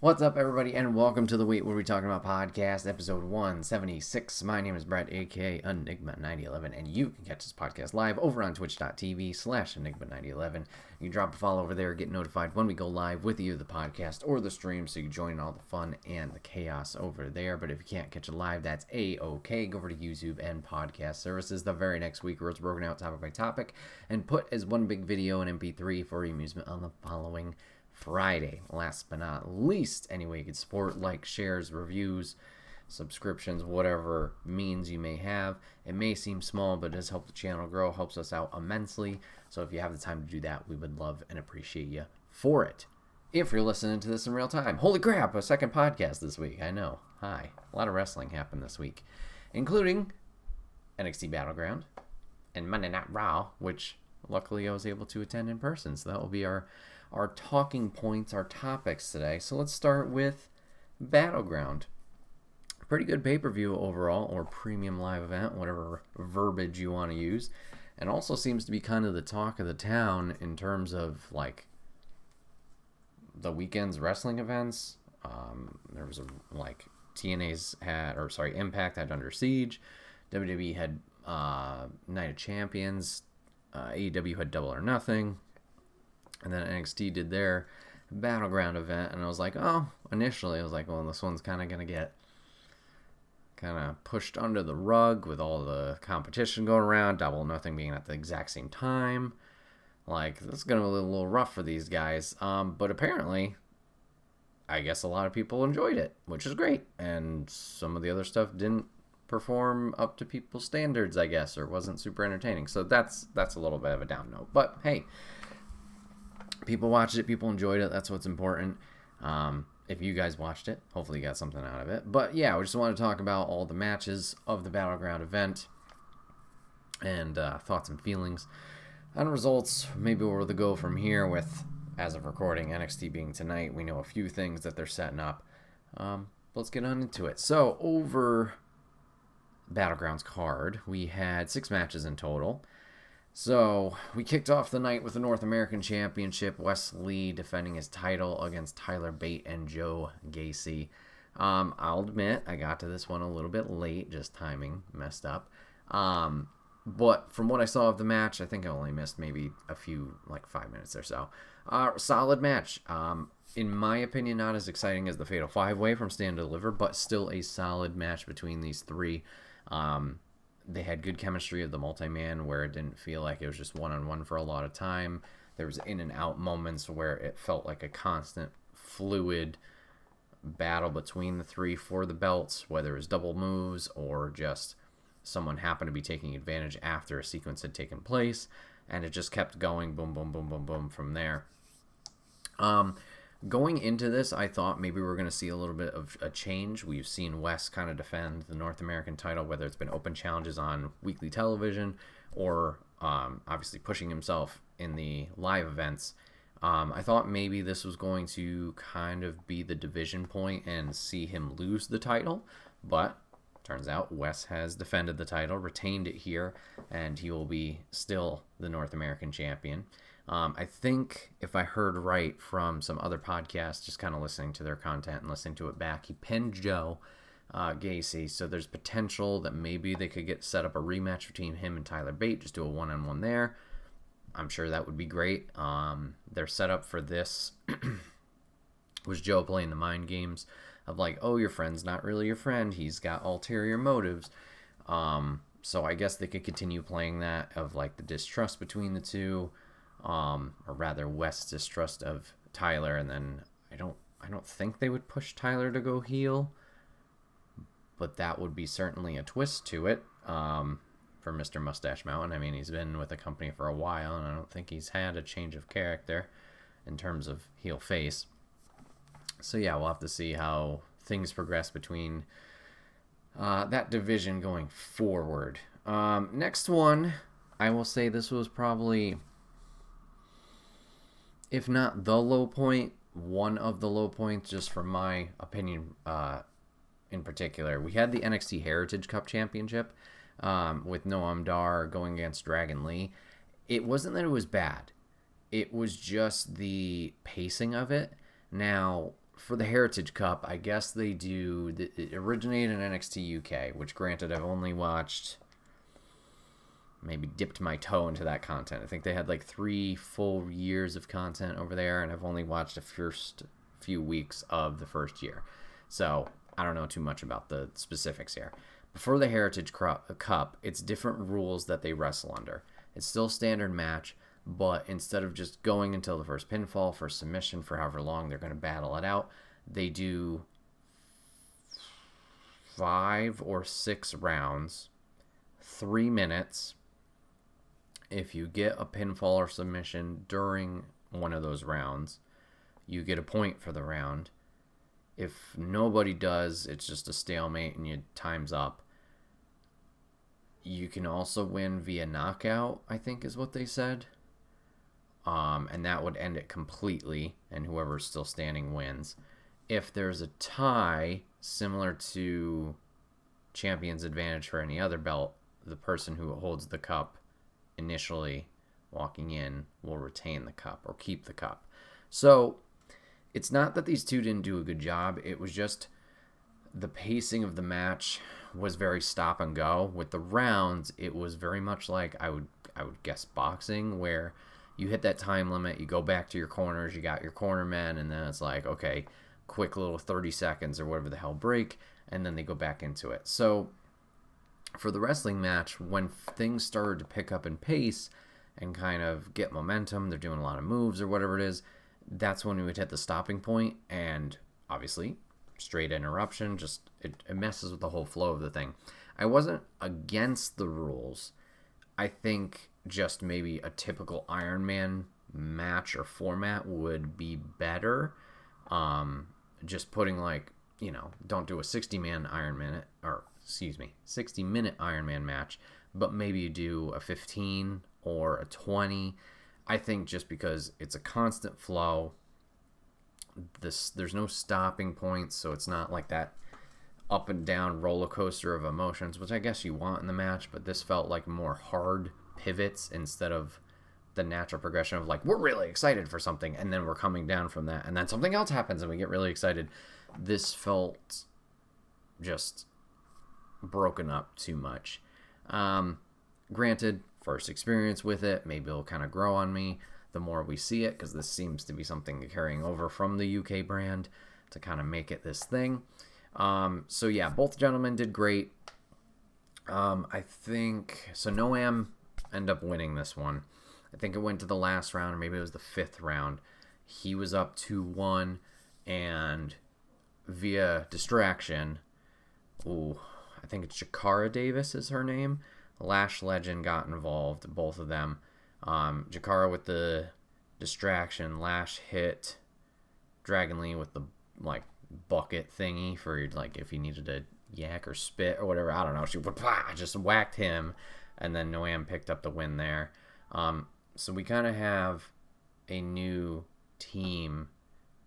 What's up, everybody, and welcome to the Wait What Are We Talking About podcast, episode 176. My name is Bret, aka Enigma9011, and you can catch this podcast live over on twitch.tv/Enigma9011. You can drop a follow over there, get notified when we go live with either the podcast or the stream, so you join all the fun and the chaos over there. But if you can't catch it live, that's A-OK. Go over to YouTube and podcast services the very next week, where it's broken out topic by topic and put as one big video in MP3 for your amusement on the following Friday. Last but not least, any way you can support, like, shares, reviews, subscriptions, whatever means you may have. It may seem small, but it does help the channel grow, helps us out immensely. So if you have the time to do that, we would love and appreciate you for it. If you're listening to this in real time, holy crap, a second podcast this week. I know. Hi. A lot of wrestling happened this week, including NXT Battleground and Monday Night Raw, which luckily I was able to attend in person. So that will be our talking points, our topics today. So let's start with Battleground. Pretty good pay-per-view overall, or premium live event, whatever verbiage you want to use. And also seems to be kind of the talk of the town in terms of, like, the weekend's wrestling events. There was Impact had Under Siege. WWE had Night of Champions. AEW had Double or Nothing. And then NXT did their Battleground event, and I was like, initially I was like, well, this one's kind of going to get kind of pushed under the rug with all the competition going around, Double or Nothing being at the exact same time. Like, this is going to be a little rough for these guys. But apparently, I guess a lot of people enjoyed it, which is great. And some of the other stuff didn't perform up to people's standards, I guess, or wasn't super entertaining. So that's a little bit of a down note. But hey, people watched it, people enjoyed it, that's what's important. If you guys watched it, hopefully you got something out of it. But yeah, we just want to talk about all the matches of the Battleground event and thoughts and feelings on results, maybe where to go from here with, as of recording, NXT being tonight. We know a few things that they're setting up. Let's get on into it. So over Battleground's card, we had 6 matches in total. So, we kicked off the night with the North American Championship, Wes Lee defending his title against Tyler Bate and Joe Gacy. I'll admit, I got to this one a little bit late, just timing messed up. But from what I saw of the match, I think I only missed maybe a few, like 5 minutes or so. Solid match. In my opinion, not as exciting as the Fatal 5-Way from Stand and Deliver, but still a solid match between these three. They had good chemistry of the multi-man, where it didn't feel like it was just one-on-one for a lot of time. There was in and out moments where it felt like a constant, fluid battle between the three for the belts, whether it was double moves or just someone happened to be taking advantage after a sequence had taken place, and it just kept going, boom, boom, boom, boom, boom, from there. Going into this, I thought maybe we were going to see a little bit of a change. We've seen Wes kind of defend the North American title, whether it's been open challenges on weekly television or obviously pushing himself in the live events. I thought maybe this was going to kind of be the division point and see him lose the title, but turns out Wes has defended the title, retained it here, and he will be still the North American champion. I think if I heard right from some other podcasts, just kind of listening to their content and listening to it back, he pinned Joe Gacy, so there's potential that maybe they could get set up a rematch between him and Tyler Bate, just do a one-on-one there. I'm sure that would be great. Their setup for this was Joe playing the mind games of like, oh, your friend's not really your friend, he's got ulterior motives. So I guess they could continue playing that of like the distrust between the two. Or rather Wes' distrust of Tyler, and then I don't think they would push Tyler to go heel, but that would be certainly a twist to it for Mr. Mustache Mountain. I mean, he's been with the company for a while, and I don't think he's had a change of character in terms of heel face. So yeah, we'll have to see how things progress between that division going forward. Next one, I will say this was probably, if not the low point, one of the low points, just from my opinion in particular. We had the NXT Heritage Cup Championship with Noam Dar going against Dragon Lee. It wasn't that it was bad. It was just the pacing of it. Now, for the Heritage Cup, I guess they do. It originated in NXT UK, which granted I've only watched, maybe dipped my toe into that content. I think they had like 3 full years of content over there, and I've only watched the first few weeks of the first year. So I don't know too much about the specifics here. But for the Heritage Cup, it's different rules that they wrestle under. It's still standard match, but instead of just going until the first pinfall, for submission, for however long they're going to battle it out, they do 5 or 6 rounds, 3 minutes. If you get a pinfall or submission during one of those rounds, you get a point for the round. If nobody does, it's just a stalemate and your time's up. You can also win via knockout, I think is what they said. And that would end it completely, and whoever's still standing wins. If there's a tie, similar to Champion's Advantage for any other belt, the person who holds the cup initially walking in will retain the cup or keep the cup. So it's not that these two didn't do a good job. It was just the pacing of the match was very stop and go. With the rounds, it was very much like I would guess boxing, where you hit that time limit, you go back to your corners, you got your corner men, and then it's like, okay, quick little 30 seconds or whatever the hell break, and then they go back into it. So for the wrestling match, when things started to pick up in pace and kind of get momentum, they're doing a lot of moves or whatever it is, that's when we would hit the stopping point, and obviously straight interruption, just it messes with the whole flow of the thing. I wasn't against the rules. I think just maybe a typical Iron Man match or format would be better. Just putting don't do a 60-minute Iron Man match, but maybe you do a 15 or a 20. I think just because it's a constant flow, there's no stopping points, so it's not like that up and down roller coaster of emotions, which I guess you want in the match, but this felt like more hard pivots instead of the natural progression of like, we're really excited for something, and then we're coming down from that, and then something else happens and we get really excited. This felt just broken up too much. Granted, first experience with it, maybe it'll kind of grow on me the more we see it, because this seems to be something carrying over from the UK brand to kind of make it this thing. So yeah, both gentlemen did great. I think so. Noam ended up winning this one. I think it went to the last round, or maybe it was the 5th round. He was up 2-1, and via distraction, I think it's Jakara Davis is her name, Lash Legend got involved, both of them. Jakara with the distraction, Lash hit Dragon Lee with the bucket thingy for if he needed to yak or spit or whatever. I don't know. She just whacked him, and then Noam picked up the win there. So we kind of have a new team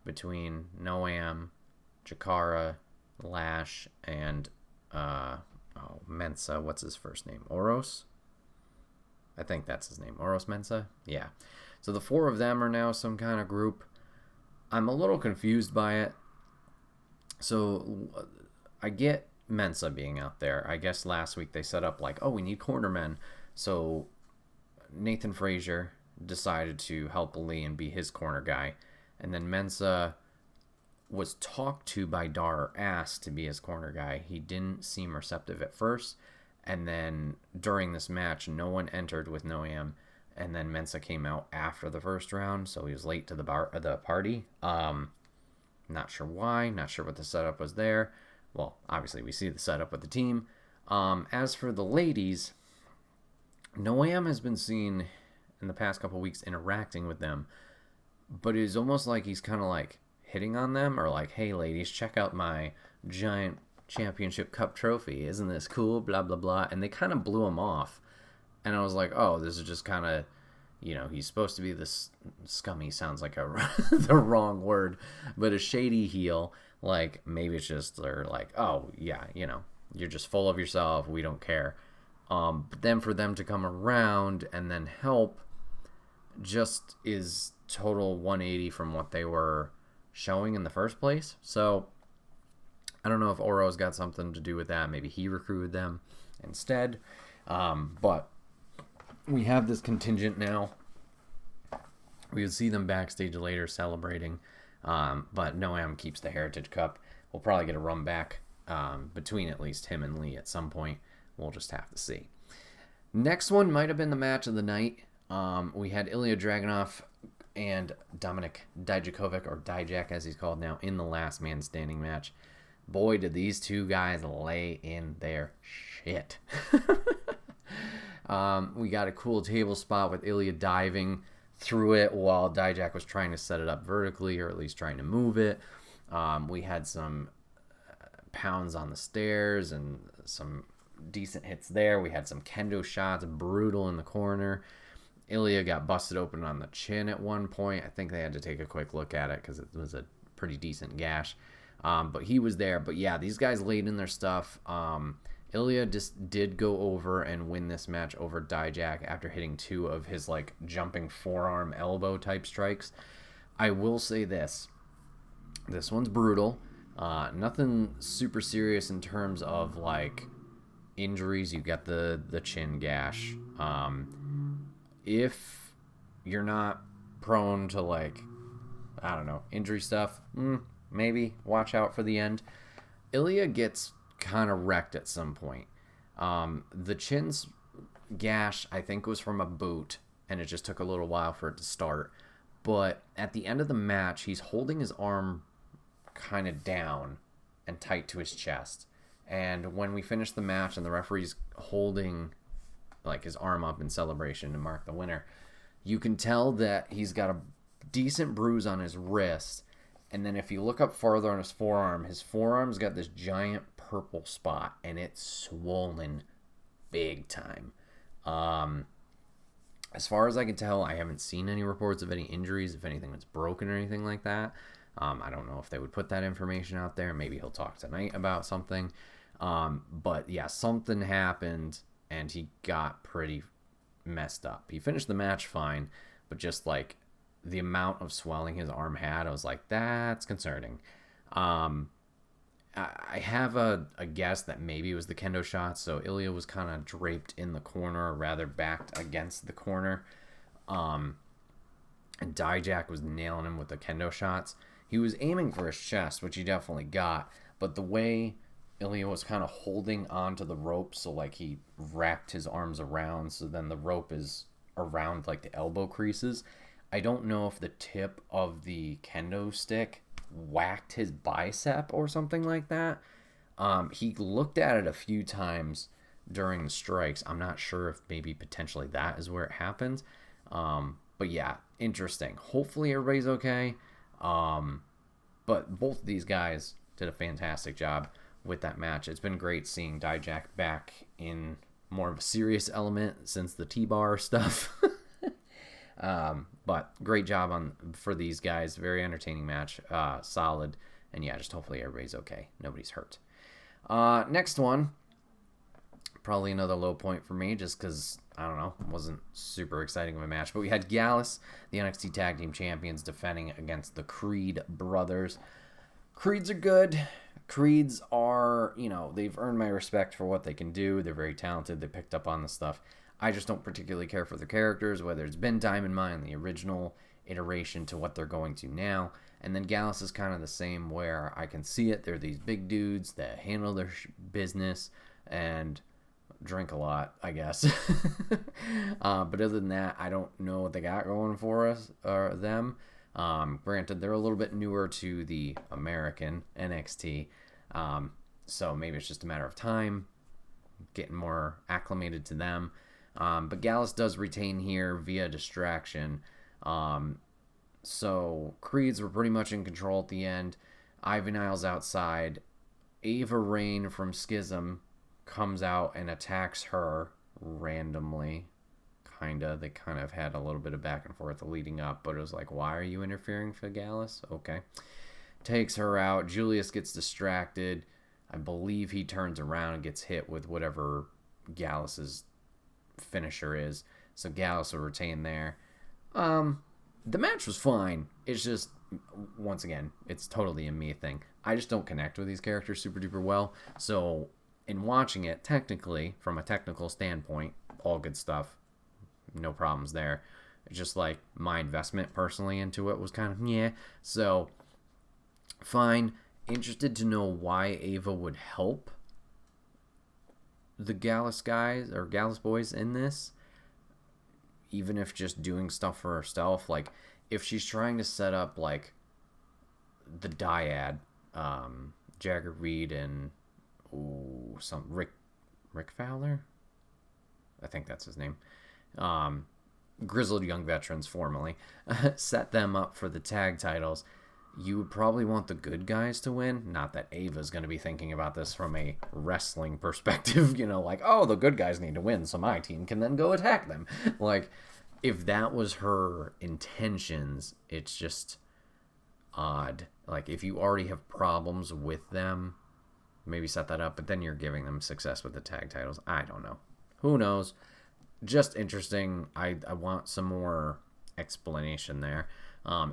between Noam, Jakara, Lash, and Mensa. What's his first name? Oros? I think that's his name. Oros Mensa? Yeah. So the 4 of them are now some kind of group. I'm a little confused by it. So I get Mensa being out there. I guess last week they set up we need cornermen. So Nathan Frazier decided to help Lee and be his corner guy. And then Mensa was talked to by Dar, asked to be his corner guy. He didn't seem receptive at first. And then during this match, no one entered with Noam. And then Mensa came out after the first round, so he was late to the party. Not sure why, not sure what the setup was there. Well, obviously we see the setup with the team. As for the ladies, Noam has been seen in the past couple weeks interacting with them, but it's almost like he's kind of hitting on them, or hey ladies, check out my giant championship cup trophy. Isn't this cool? Blah, blah, blah. And they kind of blew him off. And I was like, oh, this is just kind of, he's supposed to be this scummy, sounds like the wrong word, but a shady heel. Maybe it's just they're oh, yeah, you're just full of yourself. We don't care. But then for them to come around and then help just is total 180 from what they were showing in the first place. So I don't know if Oro's got something to do with that. Maybe he recruited them instead. But we have this contingent now. We would see them backstage later celebrating. But Noam keeps the Heritage Cup. We'll probably get a run back between at least him and Lee at some point. We'll just have to see. Next one might have been the match of the night. We had Ilya Dragunov and Dominik Dijakovic, or Dijak as he's called now, in the last man standing match. Boy, did these two guys lay in their shit. We got a cool table spot with Ilya diving through it while Dijak was trying to set it up vertically, or at least trying to move it. We had some pounds on the stairs and some decent hits there. We had some kendo shots, brutal in the corner. Ilya got busted open on the chin at one point. I think they had to take a quick look at it because it was a pretty decent gash. But he was there. But yeah, these guys laid in their stuff. Ilya just did go over and win this match over Dijak after hitting 2 of his like jumping forearm elbow type strikes. I will say this one's brutal. Nothing super serious in terms of like injuries. You got the chin gash. If you're not prone to like, I don't know, injury stuff, maybe watch out for the end. Ilya gets kind of wrecked at some point. The chin's gash, I think, was from a boot, and it just took a little while for it to start. But at the end of the match, he's holding his arm kind of down and tight to his chest. And when we finish the match and the referee's holding like his arm up in celebration to mark the winner, you can tell that he's got a decent bruise on his wrist. And then if you look up farther on his forearm's got this giant purple spot, and it's swollen big time. As far as I can tell, I haven't seen any reports of any injuries, if anything was broken or anything like that. I don't know if they would put that information out there. Maybe he'll talk tonight about something. But yeah, something happened, and he got pretty messed up. He finished the match fine, but just like the amount of swelling his arm had, I was like, that's concerning. I have a guess that maybe it was the kendo shots. So Ilya was kind of draped in the corner, or rather backed against the corner. And Dijak was nailing him with the kendo shots. He was aiming for his chest, which he definitely got. But the way Ilya was kind of holding onto the rope, so like he wrapped his arms around, so then the rope is around like the elbow creases. I don't know if the tip of the kendo stick whacked his bicep or something like that. He looked at it a few times during the strikes. I'm not sure if maybe potentially that is where it happened. But yeah, interesting. Hopefully everybody's okay. But both of these guys did a fantastic job with that match. It's been great seeing Dijak back in more of a serious element since the T-bar stuff. But great job for these guys. Very entertaining match. Solid. And yeah, just hopefully everybody's okay. Nobody's hurt. Next one. Probably another low point for me just because, I don't know, wasn't super exciting of a match. But we had Gallus, the NXT Tag Team Champions, defending against the Creed brothers. Creeds are good. Creeds are, they've earned my respect for what they can do. They're very talented. They picked up on the stuff. I just don't particularly care for their characters, whether it's been Diamond Mine, the original iteration, to what they're going to now. And then Gallus is kind of the same, where I can see it. They're these big dudes that handle their business and drink a lot, I guess. But other than that, I don't know what they got going for us or them. Granted, they're a little bit newer to the American NXT, so maybe it's just a matter of time getting more acclimated to them. But Gallus does retain here via distraction. So Creeds were pretty much in control at the end. Ivy Niles outside. Ava Rain from Schism comes out and attacks her randomly. They kind of had a little bit of back and forth leading up, but it was like, why are you interfering for Gallus? Okay. Takes her out. Julius gets distracted. I believe he turns around and gets hit with whatever Gallus's finisher is. So Gallus will retain there. The match was fine. It's just once again, it's totally a me thing. I just don't connect with these characters super duper well. So in watching it, technically, from a technical standpoint, all good stuff. No problems there. It's just like my investment personally into it was kind of yeah. So fine. Interested to know why Ava would help the Gallus guys or Gallus boys in this, even if just doing stuff for herself. Like if she's trying to set up like the dyad, Jagger Reed and some Rick Fowler, I think that's his name. Grizzled young veterans formerly set them up for the tag titles. You would probably want the good guys to win. Not that Ava's going to be thinking about this from a wrestling perspective, like, oh, the good guys need to win so my team can then go attack them. Like, if that was her intentions, it's just odd. Like, if you already have problems with them, maybe set that up, but then you're giving them success with the tag titles. I don't know. Who knows? Just interesting. I want some more explanation there.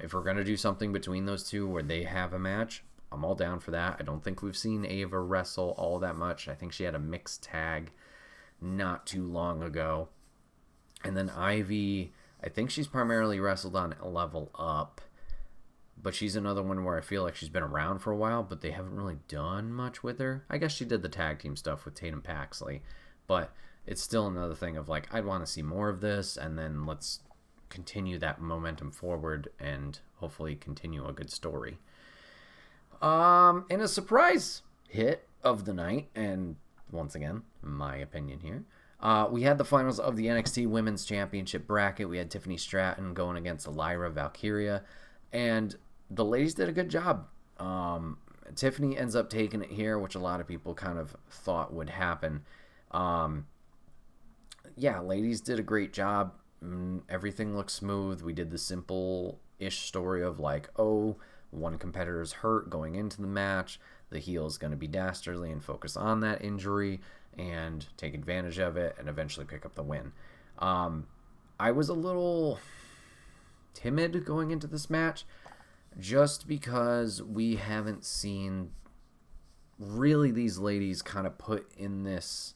If we're going to do something between those two where they have a match, I'm all down for that. I don't think we've seen Ava wrestle all that much. I think she had a mixed tag not too long ago. And then Ivy, I think she's primarily wrestled on Level Up. But she's another one where I feel like she's been around for a while, but they haven't really done much with her. I guess she did the tag team stuff with Tatum Paxley. But it's still another thing of like, I'd want to see more of this, and then let's continue that momentum forward and hopefully continue a good story. And a surprise hit of the night, and once again, my opinion here, we had the finals of the NXT Women's Championship bracket. We had Tiffany Stratton going against Lyra Valkyria, and the ladies did a good job. Tiffany ends up taking it here, which a lot of people kind of thought would happen. Yeah, ladies did a great job. Everything looks smooth. We did the simple-ish story of like, oh, one competitor's hurt going into the match. The heel is going to be dastardly and focus on that injury and take advantage of it and eventually pick up the win. I was a little timid going into this match just because we haven't seen really these ladies kind of put in this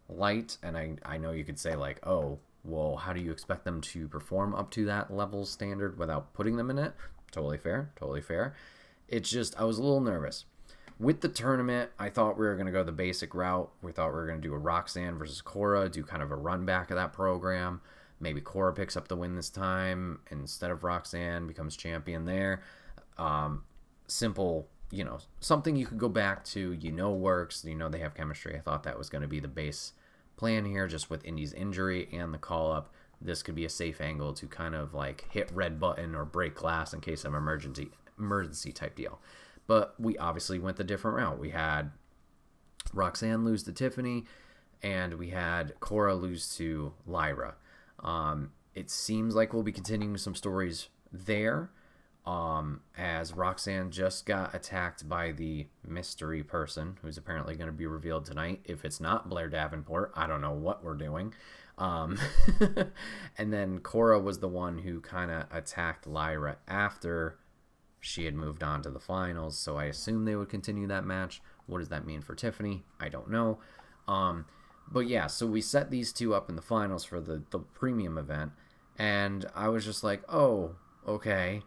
light. And I know you could say like, oh, well, how do you expect them to perform up to that level standard without putting them in it? Totally fair. It's just, I was a little nervous. With the tournament, I thought we were going to go the basic route. We thought we were going to do a Roxanne versus Cora, do kind of a run back of that program. Maybe Cora picks up the win this time instead of Roxanne, becomes champion there. Simple, something you could go back to, works, they have chemistry. I thought that was going to be the base plan here, just with Indy's injury and the call-up. This could be a safe angle to kind of like hit red button or break glass in case of emergency type deal. But we obviously went the different route. We had Roxanne lose to Tiffany, and we had Cora lose to Lyra. It seems like we'll be continuing some stories there, as Roxanne just got attacked by the mystery person who's apparently going to be revealed tonight. If it's not Blair Davenport, I don't know what we're doing. And then Cora was the one who kind of attacked Lyra after she had moved on to the finals, so I assume they would continue that match. What does that mean for Tiffany? I don't know. But yeah, so we set these two up in the finals for the premium event, and I was just like, oh, okay.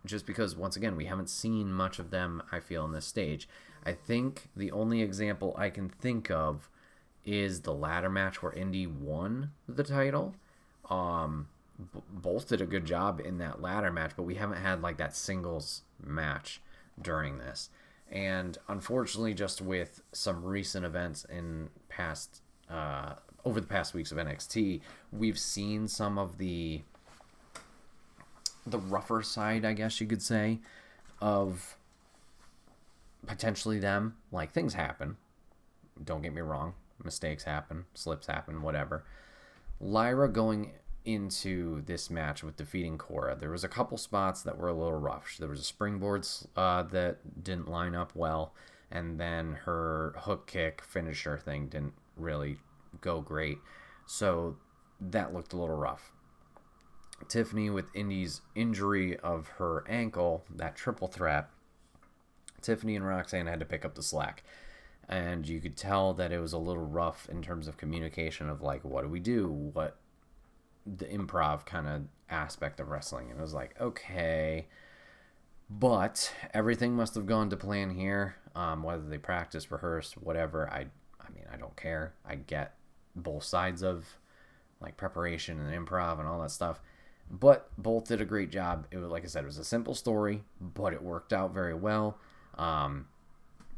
Just because, once again, we haven't seen much of them, I feel, in this stage. I think the only example I can think of is the ladder match where Indy won the title. Both did a good job in that ladder match, but we haven't had like that singles match during this. And unfortunately, just with some recent events in past over the past weeks of NXT, we've seen some of the rougher side, I guess you could say, of potentially them. Like, things happen. Don't get me wrong. Mistakes happen. Slips happen. Whatever. Lyra going into this match with defeating Cora, there was a couple spots that were a little rough. There was a springboard that didn't line up well, and then her hook kick finisher thing didn't really go great. So that looked a little rough. Tiffany with Indy's injury of her ankle, that triple threat, Tiffany and Roxanne had to pick up the slack. And you could tell that it was a little rough in terms of communication of like, what do we do? What the improv kind of aspect of wrestling. And it was like, okay. But everything must have gone to plan here. Whether they practiced, rehearsed, whatever. I mean, I don't care. I get both sides of like preparation and improv and all that stuff. But both did a great job. It was, like I said, it was a simple story, but it worked out very well.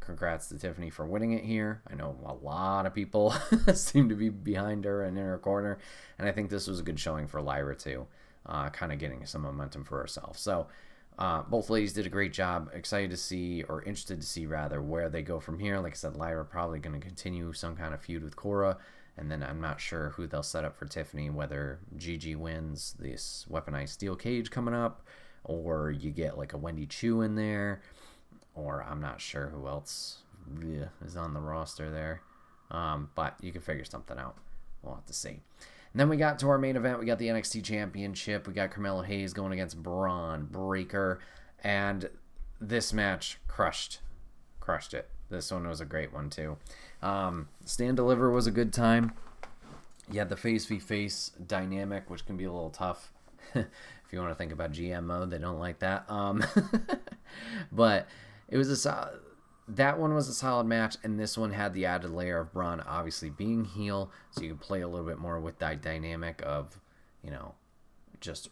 Congrats to Tiffany for winning it here. I know a lot of people seem to be behind her and in her corner, and I think this was a good showing for Lyra too, kind of getting some momentum for herself. So both ladies did a great job. Excited to see, or interested to see rather, where they go from here. Like I said, Lyra probably going to continue some kind of feud with Cora, and then I'm not sure who they'll set up for Tiffany, whether Gigi wins this weaponized steel cage coming up, or you get like a Wendy Chu in there, or I'm not sure who else is on the roster there. But you can figure something out. We'll have to see. And then we got to our main event. We got the NXT Championship. We got Carmelo Hayes going against Braun Breaker. And this match crushed it. This one was a great one, too. Stand Deliver was a good time. You had the face v face dynamic, which can be a little tough. If you want to think about GM mode, they don't like that. But it was that one was a solid match, and this one had the added layer of Braun obviously being heel, so you could play a little bit more with that dynamic of, just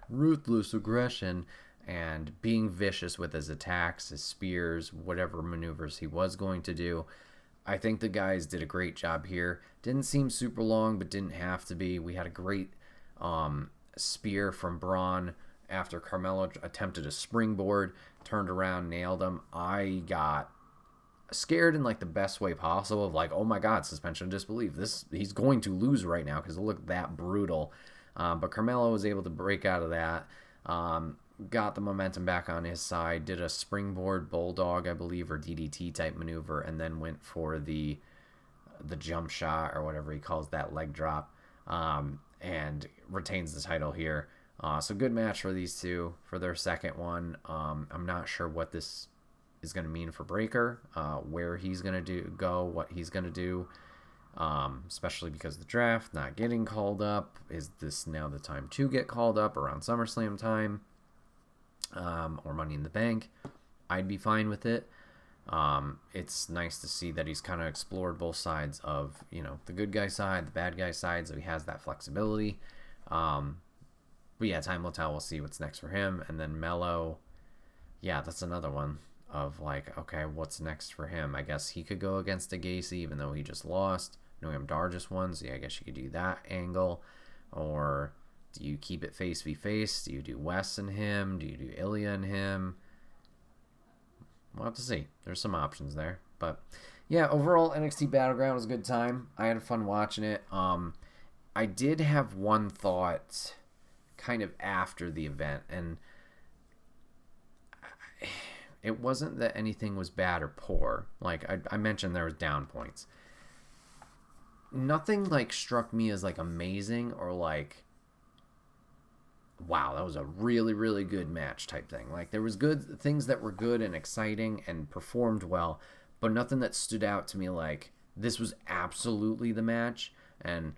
ruthless aggression and being vicious with his attacks, his spears, whatever maneuvers he was going to do. I think the guys did a great job here. Didn't seem super long, but didn't have to be. We had a great spear from Braun after Carmelo attempted a springboard, turned around, nailed him. I got scared in like the best way possible of like, oh my God, suspension of disbelief. He's going to lose right now because it looked that brutal. But Carmelo was able to break out of that. Got the momentum back on his side, did a springboard bulldog, I believe, or DDT type maneuver, and then went for the jump shot or whatever he calls that, leg drop, and retains the title here. So good match for these two for their second one. I'm not sure what this is going to mean for Breaker, where he's going to go, what he's going to do, especially because of the draft not getting called up. Is this now the time to get called up around SummerSlam time, or Money in the Bank? I'd be fine with it. It's nice to see that he's kind of explored both sides of, the good guy side, the bad guy side, so he has that flexibility. But yeah, time will tell. We'll see what's next for him. And then Mello, yeah, that's another one of like, okay, what's next for him? I guess he could go against a Gacy, even though he just lost. Noam Dar just won, so yeah, I guess you could do that angle. Or do you keep it face v face? Do you do Wes and him? Do you do Ilya and him? We'll have to see. There's some options there. But yeah, overall, NXT Battleground was a good time. I had fun watching it. I did have one thought kind of after the event, and it wasn't that anything was bad or poor. Like I mentioned, there was down points. Nothing like struck me as like amazing or like, wow, that was a really, really good match type thing. Like there was good things that were good and exciting and performed well, but nothing that stood out to me like this was absolutely the match. And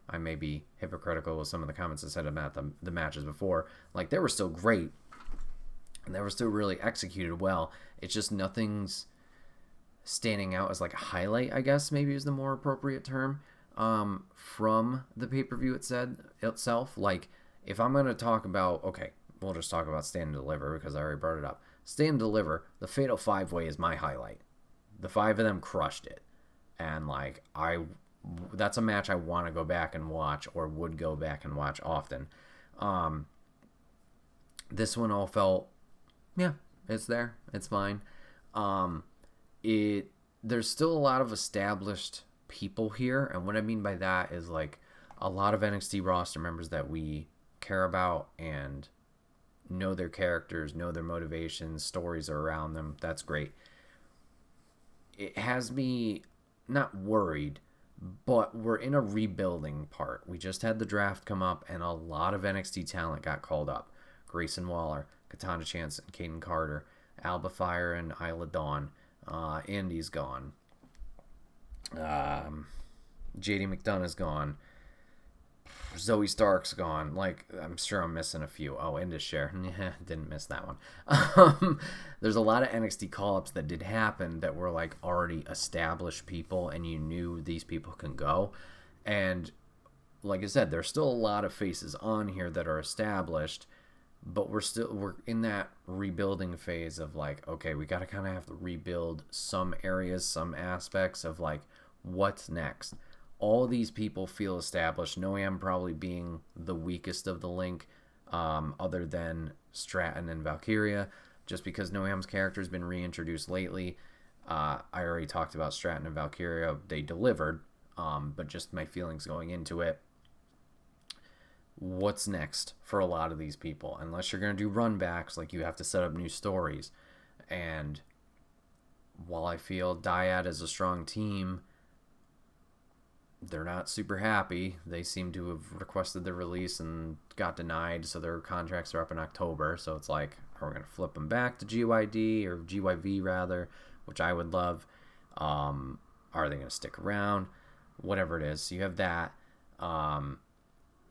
I may be hypocritical with some of the comments I said about the matches before. Like, they were still great, and they were still really executed well. It's just nothing's standing out as, like, a highlight, I guess, maybe is the more appropriate term, from the pay-per-view itself. Like, if I'm going to talk about, okay, we'll just talk about Stand and Deliver because I already brought it up. Stand and Deliver, the Fatal 5-Way is my highlight. The 5 of them crushed it. And, like, that's a match I want to go back and watch, or would go back and watch often. This one all felt, yeah, it's there. It's fine. There's still a lot of established people here, and what I mean by that is like a lot of NXT roster members that we care about and know their characters, know their motivations, stories are around them. That's great. It has me not worried, But we're in a rebuilding part. We just had the draft come up, and a lot of NXT talent got called up. Grayson Waller, Katana Chance, and Caden Carter, Alba Fire and Isla Dawn. Andy's gone. JD McDonough's gone. Zoe Stark's gone. Like, I'm sure I'm missing a few. Oh, Indus-Share. Didn't miss that one. There's a lot of NXT call-ups that did happen that were, like, already established people, and you knew these people can go. And, like I said, there's still a lot of faces on here that are established, but we're in that rebuilding phase of, like, okay, we got to kind of have to rebuild some areas, some aspects of, like, what's next. All these people feel established. Noam probably being the weakest of the link, other than Stratton and Valkyria, just because Noam's character has been reintroduced lately. I already talked about Stratton and Valkyria. They delivered, but just my feelings going into it. What's next for a lot of these people? Unless you're going to do runbacks, like, you have to set up new stories. And while I feel Dyad is a strong team, they're not super happy. They seem to have requested the release and got denied, so their contracts are up in October. So it's like, are we going to flip them back to GYD or GYV rather, which I would love? Are they going to stick around? Whatever it is. So you have that.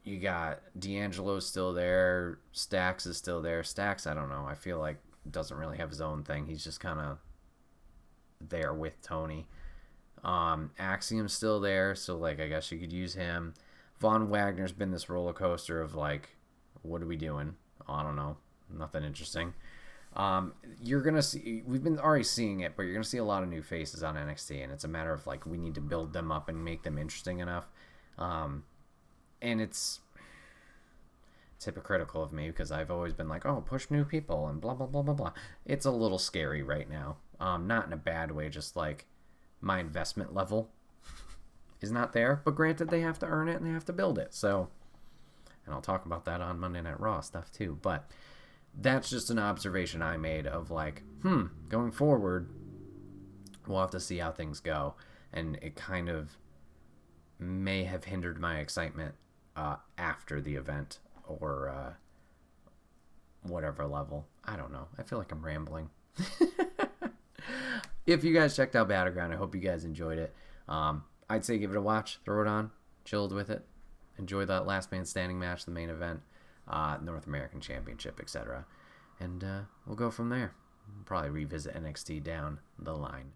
You got D'Angelo's still there. Stax is still there. Stax, I don't know. I feel like doesn't really have his own thing. He's just kind of there with Tony. Axiom's still there, so, like, I guess you could use him. Von Wagner's been this roller coaster of, like, what are we doing? I don't know. Nothing interesting. You're going to see, we've been already seeing it, but you're going to see a lot of new faces on NXT, and it's a matter of, like, we need to build them up and make them interesting enough. And it's hypocritical of me because I've always been like, oh, push new people and blah, blah, blah, blah, blah. It's a little scary right now. Not in a bad way, just, like, my investment level is not there, but granted, they have to earn it and they have to build it. So, and I'll talk about that on Monday Night Raw stuff too, but that's just an observation I made of, like, going forward, we'll have to see how things go. And it kind of may have hindered my excitement after the event or whatever level. I don't know. I feel like I'm rambling. If you guys checked out Battleground, I hope you guys enjoyed it. I'd say give it a watch, throw it on, chilled with it, enjoy that last man standing match, the main event, North American Championship, etc. And we'll go from there. We'll probably revisit NXT down the line.